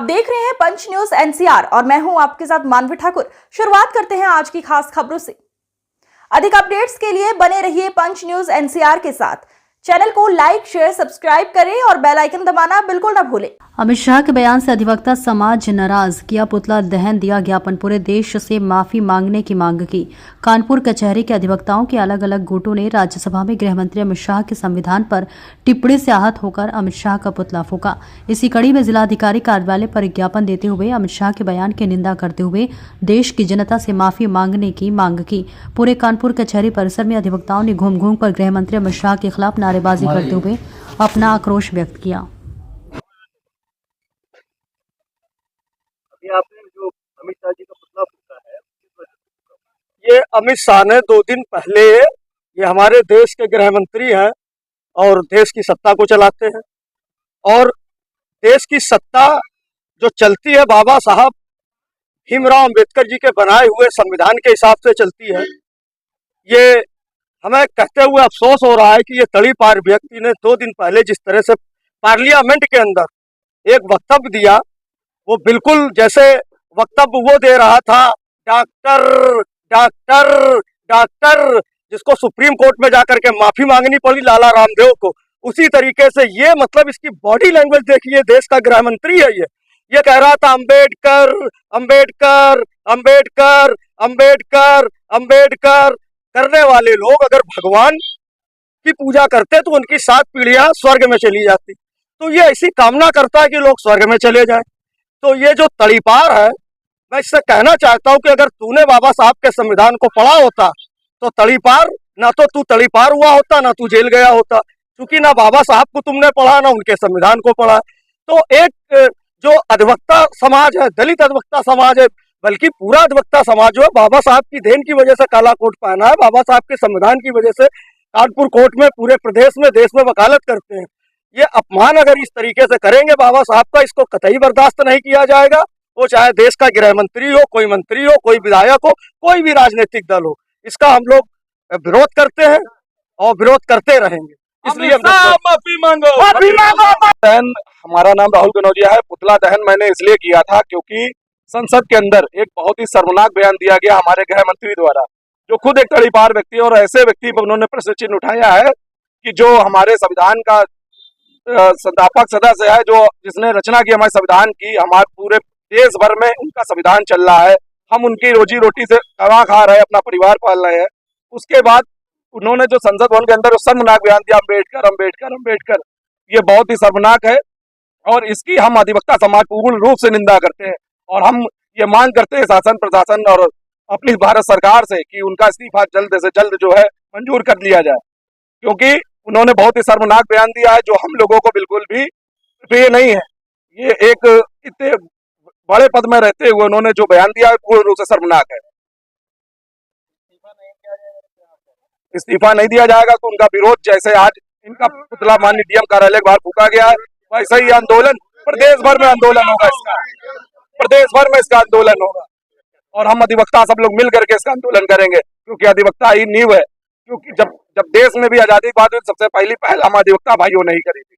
देख रहे हैं पंच न्यूज एनसीआर और मैं हूं आपके साथ मानवी ठाकुर। शुरुआत करते हैं आज की खास खबरों से। अधिक अपडेट्स के लिए बने रहिए पंच न्यूज एनसीआर के साथ। चैनल को लाइक, शेयर, सब्सक्राइब करें और बेल आइकन दबाना बिल्कुल न भूलें। अमित शाह के बयान से अधिवक्ता समाज नाराज, किया पुतला दहन, दिया ज्ञापन, पूरे देश से माफी मांगने की मांग की। कानपुर कचहरी के अधिवक्ताओं के अलग अलग गुटों ने राज्यसभा में गृह मंत्री अमित शाह के संविधान पर टिप्पणी से आहत होकर अमित शाह का पुतला फूंका। इसी कड़ी में जिलाधिकारी कार्यालय पर एक ज्ञापन देते हुए अमित शाह के बयान की निंदा करते हुए देश की जनता से माफी मांगने की मांग की। पूरे कानपुर कचहरी परिसर में अधिवक्ताओं ने घूम घूम कर गृह मंत्री अमित शाह के खिलाफ नारेबाजी करते हुए अपना आक्रोश व्यक्त किया। आपने जो अमित शाह जी का पुतला फूंका है, ये अमित शाह ने 2 दिन पहले, ये हमारे देश के गृह मंत्री हैं और देश की सत्ता को चलाते हैं और देश की सत्ता जो चलती है बाबा साहब भीमराव अंबेडकर जी के बनाए हुए संविधान के हिसाब से चलती है। ये हमें कहते हुए अफसोस हो रहा है कि ये तड़ीपार व्यक्ति ने 2 दिन पहले जिस तरह से पार्लियामेंट के अंदर एक वक्तव्य दिया, वो बिल्कुल जैसे वक्तव्य वो दे रहा था डॉक्टर डॉक्टर डॉक्टर, जिसको सुप्रीम कोर्ट में जाकर के माफी मांगनी पड़ी लाला रामदेव को, उसी तरीके से ये मतलब इसकी बॉडी लैंग्वेज देखिए। देश का गृह मंत्री है, ये कह रहा था अंबेडकर अंबेडकर अंबेडकर अंबेडकर अंबेडकर। करने वाले लोग अगर भगवान की पूजा करते तो उनकी 7 पीढ़ियां स्वर्ग में चली जाती। तो ये ऐसी कामना करता है कि लोग स्वर्ग में चले जाएं। तो ये जो तड़ीपार है, मैं इससे कहना चाहता हूं कि अगर तूने बाबा साहब के संविधान को पढ़ा होता तो तड़ीपार ना तो तू तड़ीपार हुआ होता, ना तू जेल गया होता, क्योंकि ना बाबा साहब को तुमने पढ़ा ना उनके संविधान को पढ़ा। तो एक जो अधिवक्ता समाज है, दलित अधिवक्ता समाज है, बल्कि पूरा अधिवक्ता समाज जो है बाबा साहब की देन की वजह से काला कोट पहना है, बाबा साहब के संविधान की वजह से कानपुर कोर्ट में पूरे प्रदेश में देश में वकालत करते हैं। ये अपमान अगर इस तरीके से करेंगे बाबा साहब का, इसको कतई बर्दाश्त नहीं किया जाएगा। वो चाहे देश का गृह मंत्री हो, कोई मंत्री हो, कोई विधायक हो, कोई भी राजनीतिक दल हो, इसका हम लोग विरोध करते हैं और विरोध करते रहेंगे। इसलिए माफी मांगो, माफी मांगो। दहन, हमारा नाम राहुल कनौजिया है। पुतला दहन मैंने इसलिए किया था क्योंकि संसद के अंदर एक बहुत ही शर्मनाक बयान दिया गया हमारे गृह मंत्री द्वारा, जो खुद एक तड़ीपार व्यक्ति और ऐसे व्यक्ति पर उन्होंने प्रश्न चिन्ह उठाया है कि जो हमारे संविधान का संस्थापक सदस्य है, जो जिसने रचना की हमारे संविधान की, हमारे पूरे देश भर में उनका संविधान चल रहा है, हम उनकी रोजी रोटी से कमा खा रहे हैं, अपना परिवार पाल रहे हैं। उसके बाद उन्होंने जो संसद भवन के अंदर शर्मनाक बयान दिया अम्बेडकर अम्बेडकर अम्बेडकर, ये बहुत ही शर्मनाक है और इसकी हम अधिवक्ता समाज पूर्ण रूप से निंदा करते हैं। और हम ये मांग करते हैं शासन प्रशासन और अपनी भारत सरकार से कि उनका इस्तीफा जल्द से जल्द जो है मंजूर कर लिया जाए, क्योंकि उन्होंने बहुत ही शर्मनाक बयान दिया है जो हम लोगों को बिल्कुल भी प्रिय नहीं है। ये एक इतने बड़े पद में रहते हुए उन्होंने जो बयान दिया है पूर्ण रूप से शर्मनाक है। इस्तीफा नहीं दिया जाएगा तो उनका विरोध, जैसे आज इनका पुतला माननीय डीएम कार्यालय के बाहर फूंका गया है, वैसे ही आंदोलन प्रदेश भर में आंदोलन होगा, इसका प्रदेश भर में इसका आंदोलन होगा और हम अधिवक्ता सब लोग मिल करके इसका आंदोलन करेंगे, क्योंकि अधिवक्ता ही नींव है। क्योंकि जब देश में भी आजादी के बाद सबसे पहली पहल हम अधिवक्ता भाइयों ने ही करी थी।